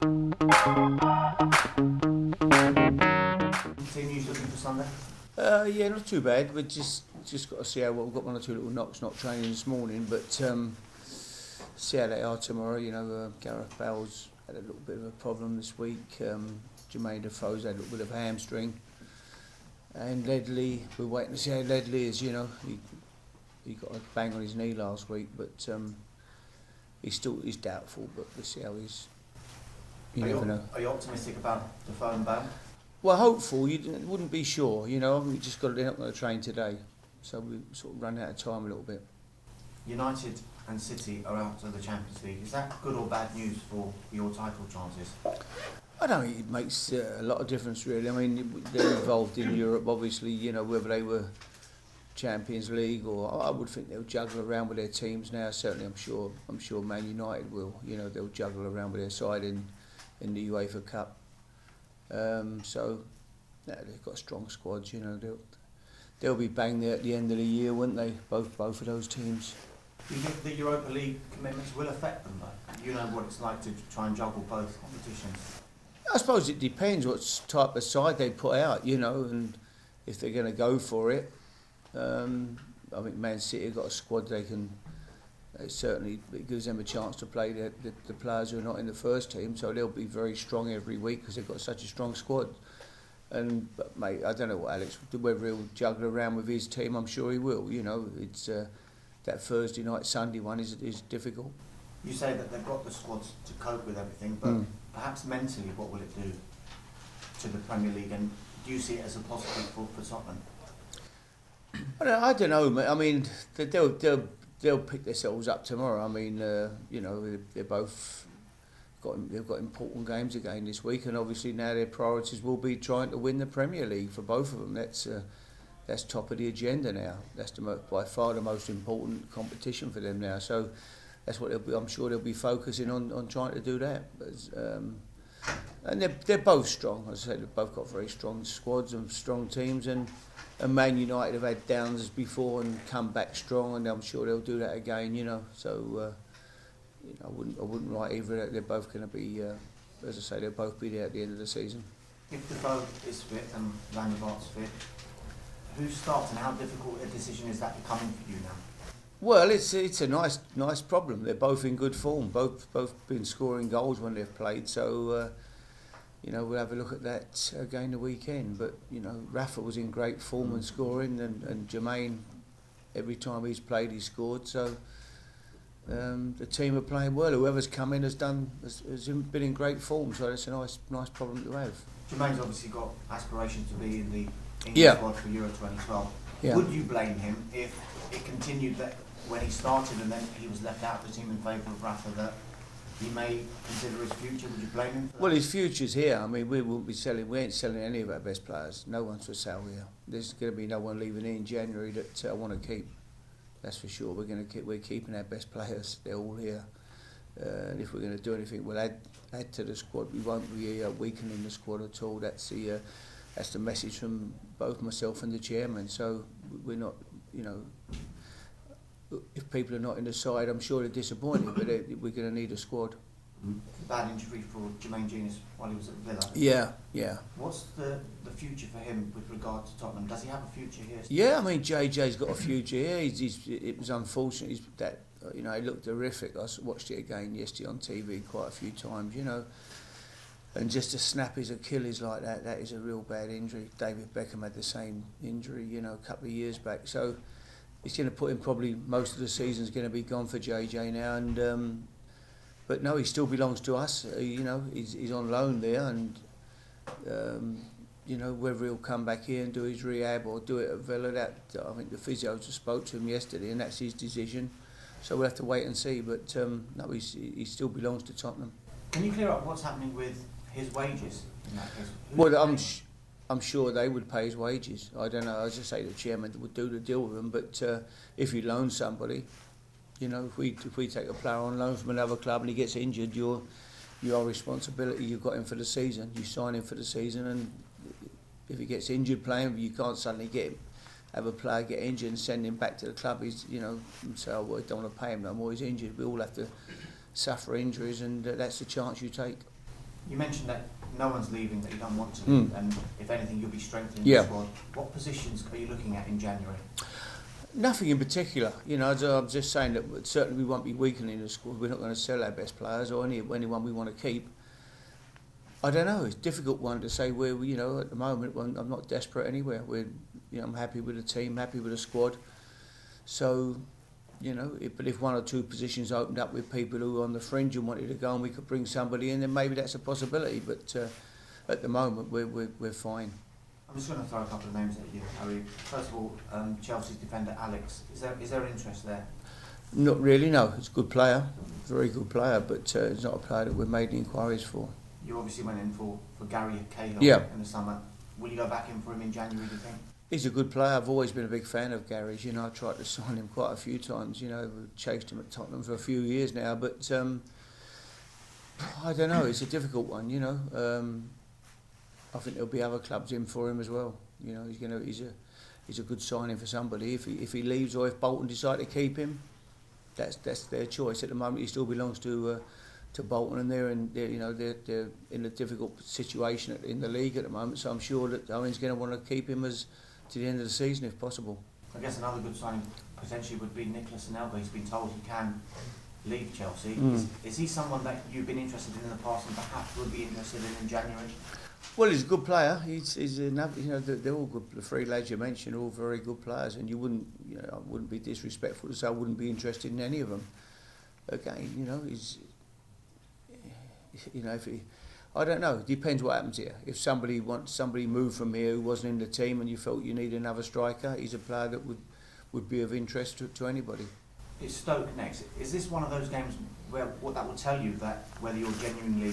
Team looking for Sunday? Yeah, not too bad. We've just got to see how well. We've got one or two little knocks not training this morning, but see how they are tomorrow. Gareth Bale's had a little bit of a problem this week. Jermaine Defoe's had a little bit of a hamstring, and Ledley, we're waiting to see how Ledley is. He got a bang on his knee last week, but he's doubtful. But we'll see how he's. You never know. Are you optimistic about Defoe and Bale? Well, hopeful. You wouldn't be sure. We just they're not going to train today, so we sort of run out of time a little bit. United and City are out of the Champions League. Is that good or bad news for your title chances? I don't think it makes a lot of difference, really. I mean, they're involved in Europe, obviously. Whether they were Champions League or I would think they'll juggle around with their teams now. Certainly, I'm sure Man United will. They'll juggle around with their side in the UEFA Cup. They've got strong squads. They'll be bang there at the end of the year, won't they? Both of those teams. Do you think the Europa League commitments will affect them, though? You know what it's like to try and juggle both competitions. I suppose it depends what type of side they put out, and if they're going to go for it. I think Man City have got a squad they can. It gives them a chance to play the players who are not in the first team, so they'll be very strong every week because they've got such a strong squad. But mate, I don't know what whether he'll juggle around with his team. I'm sure he will. It's that Thursday night, Sunday one is difficult. You say that they've got the squads to cope with everything, but perhaps mentally, what will it do to the Premier League? And do you see it as a positive for Tottenham? I don't know, mate. I mean, they'll pick themselves up tomorrow. I mean, they've got important games again this week, and obviously now their priorities will be trying to win the Premier League for both of them. That's top of the agenda now. That's by far the most important competition for them now. So that's what I'm sure they'll be focusing on trying to do that. And they're both strong. As I said, they've both got very strong squads and strong teams, and Man United have had downs before and come back strong, and I'm sure they'll do that again. So I wouldn't write either that they're both going to be. As I say, they'll both be there at the end of the season. If Defoe is fit and Van der Vaart's fit, who starts and how difficult a decision is that becoming for you now? Well, it's a nice problem. They're both in good form. Both been scoring goals when they've played. So. We'll have a look at that again the weekend. But, Rafa was in great form and scoring, and Jermaine, every time he's played, he scored. So the team are playing well. Whoever's come in has been in great form. So it's a nice problem to have. Jermaine's obviously got aspirations to be in the England squad for Euro 2012. Yeah. Would you blame him if it continued that when he started and then he was left out of the team in favour of Rafa, that he may consider his future? Would you blame him for that? Well, his future's here. I mean, we ain't selling any of our best players. No one's for sale here. There's going to be no one leaving in January that I want to keep. That's for sure. We're keeping our best players. They're all here. And if we're going to do anything, we'll add to the squad. We won't be weakening the squad at all. That's the message from both myself and the chairman. So we're not, if people are not in the side, I'm sure they're disappointed, but we're going to need a squad. Bad injury for Jermaine Genius while he was at Villa. Yeah. What's the future for him with regard to Tottenham? Does he have a future here? Yeah, I mean, JJ's got a future here. It was unfortunate that he looked horrific. I watched it again yesterday on TV quite a few times, and just to snap his Achilles like that is a real bad injury. David Beckham had the same injury, a couple of years back. So it's going to put him, probably most of the season's going to be gone for JJ now, and but no, he still belongs to us. He's on loan there, and whether he'll come back here and do his rehab or do it at Villa, that I think the physios just spoke to him yesterday, and that's his decision. So we'll have to wait and see. But no, he still belongs to Tottenham. Can you clear up what's happening with his wages in that case? Well, I'm sure they would pay his wages. I don't know. As I say, the chairman would do the deal with him. But if you loan somebody, if we take a player on loan from another club and he gets injured, your responsibility. You've got him for the season. You sign him for the season, and if he gets injured playing, you can't suddenly have a player get injured and send him back to the club. He's and say, oh, well, I don't want to pay him no more. He's injured. We all have to suffer injuries, and that's the chance you take. You mentioned that no one's leaving, that you don't want to leave, and if anything, you'll be strengthening the squad. What positions are you looking at in January? Nothing in particular. You know, I'm just saying that certainly we won't be weakening the squad. We're not going to sell our best players or anyone we want to keep. I don't know. It's a difficult one to say where we, you know, at the moment I'm not desperate anywhere. I'm happy with the team, happy with the squad. So, you know, but if one or two positions opened up with people who were on the fringe and wanted to go and we could bring somebody in, then maybe that's a possibility. But at the moment, we're fine. I'm just going to throw a couple of names at you, Harry. First of all, Chelsea's defender Alex. Is there interest there? Not really, no. He's a good player, very good player, but it's not a player that we've made inquiries for. You obviously went in for Gary Cahill in the summer. Will you go back in for him in January, do you think? He's a good player. I've always been a big fan of Gary's. You know, I tried to sign him quite a few times. You know, we've chased him at Tottenham for a few years now, but I don't know. It's a difficult one. You know, I think there'll be other clubs in for him as well. You know, he's a good signing for somebody. If he leaves or if Bolton decide to keep him, that's their choice. At the moment, he still belongs to Bolton, and they're in a difficult situation in the league at the moment. So I'm sure that Owen's going to want to keep him to the end of the season if possible. I guess another good signing potentially would be Nicolas Anelka. He's been told he can leave Chelsea. Is he someone that you've been interested in the past and perhaps would be interested in January? Well, he's a good player. He's another, you know, they're all good. The three lads you mentioned are all very good players, and I wouldn't be disrespectful to say I wouldn't be interested in any of them. Again, you know, I don't know. It depends what happens here. If somebody moved from here who wasn't in the team and you felt you need another striker, he's a player that would be of interest to anybody. It's Stoke next. Is this one of those games where what that will tell you that whether you're genuinely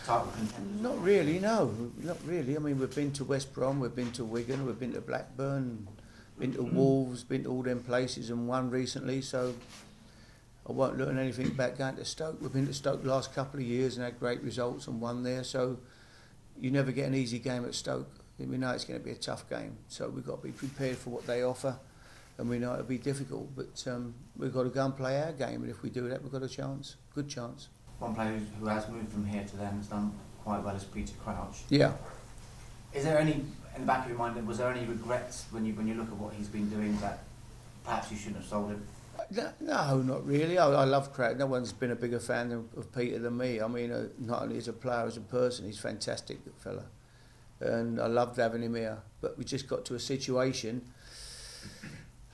title contenders? Not really, no. Not really. I mean, we've been to West Brom, we've been to Wigan, we've been to Blackburn, been to Wolves, been to all them places and won recently, so I won't learn anything about going to Stoke. We've been to Stoke the last couple of years and had great results and won there, so you never get an easy game at Stoke. We know it's going to be a tough game, so we've got to be prepared for what they offer, and we know it'll be difficult, but we've got to go and play our game, and if we do that, we've got a chance, good chance. One player who has moved from here to there and has done quite well is Peter Crouch. Yeah. Is there any, in the back of your mind, was there any regrets when you look at what he's been doing that perhaps you shouldn't have sold him? No, not really. I love Crouch. No one's been a bigger fan of Peter than me. I mean, not only as a player, as a person, he's a fantastic fella. And I loved having him here. But we just got to a situation,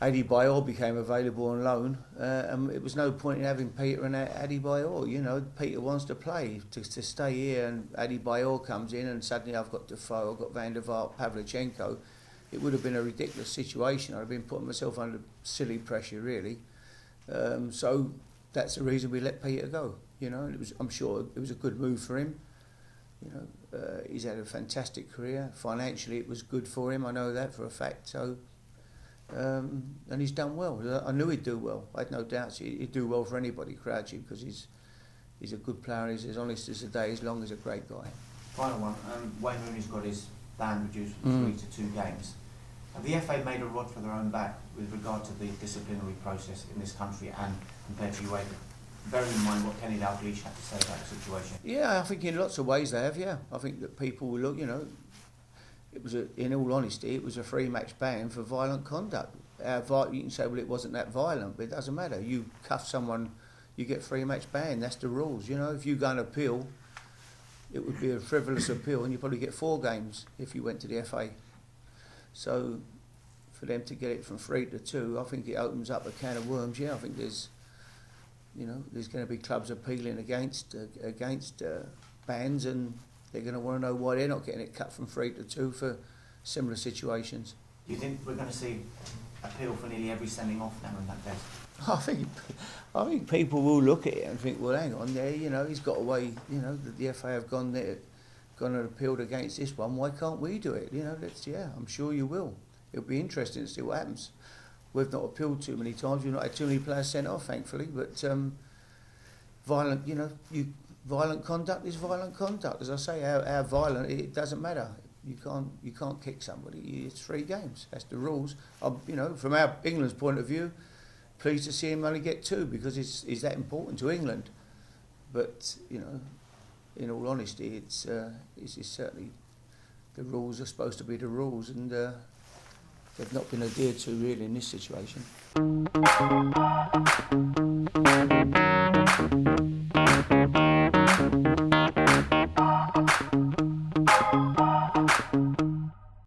Adebayor became available on loan, and it was no point in having Peter and Adebayor. You know, Peter wants to play, to stay here, and Adebayor comes in, and suddenly I've got Defoe, I've got Van der Vaart, Pavlyuchenko. It would have been a ridiculous situation. I'd have been putting myself under silly pressure, really. So that's the reason we let Peter go. You know, and I'm sure it was a good move for him. You know, he's had a fantastic career. Financially, it was good for him. I know that for a fact. So, and he's done well. I knew he'd do well. I had no doubts he'd do well for anybody, Crouchy, because he's a good player. He's as honest as the day. He's long as a great guy. Final one. Wayne Rooney's got his ban reduced from 3 to 2 games. Have the FA made a rod for their own back with regard to the disciplinary process in this country and compared to UEFA? Bearing in mind what Kenny Dalglish had to say about the situation. Yeah, I think in lots of ways they have, yeah. I think that people will look, you know, in all honesty, it was a 3-match ban for violent conduct. You can say, well, it wasn't that violent, but it doesn't matter. You cuff someone, you get 3-match ban. That's the rules, you know. If you go and appeal, it would be a frivolous appeal, and you probably get 4 games if you went to the FA. So, for them to get it from 3 to 2, I think it opens up a can of worms. Yeah, I think there's going to be clubs appealing against bans, and they're going to want to know why they're not getting it cut from 3 to 2 for similar situations. Do you think we're going to see appeal for nearly every sending off now in that case? I think people will look at it and think, well, hang on, there, you know, he's got away. You know, the FA have gone and appealed against this one. Why can't we do it? You know, I'm sure you will. It'll be interesting to see what happens. We've not appealed too many times. We've not had too many players sent off, thankfully. But violent conduct is violent conduct. As I say, how violent, it doesn't matter. You can't kick somebody. It's 3 games. That's the rules. You know, from our England's point of view, pleased to see him only get 2 because it's that important to England. But you know, in all honesty, it's certainly the rules are supposed to be the rules, and they've not been adhered to really in this situation.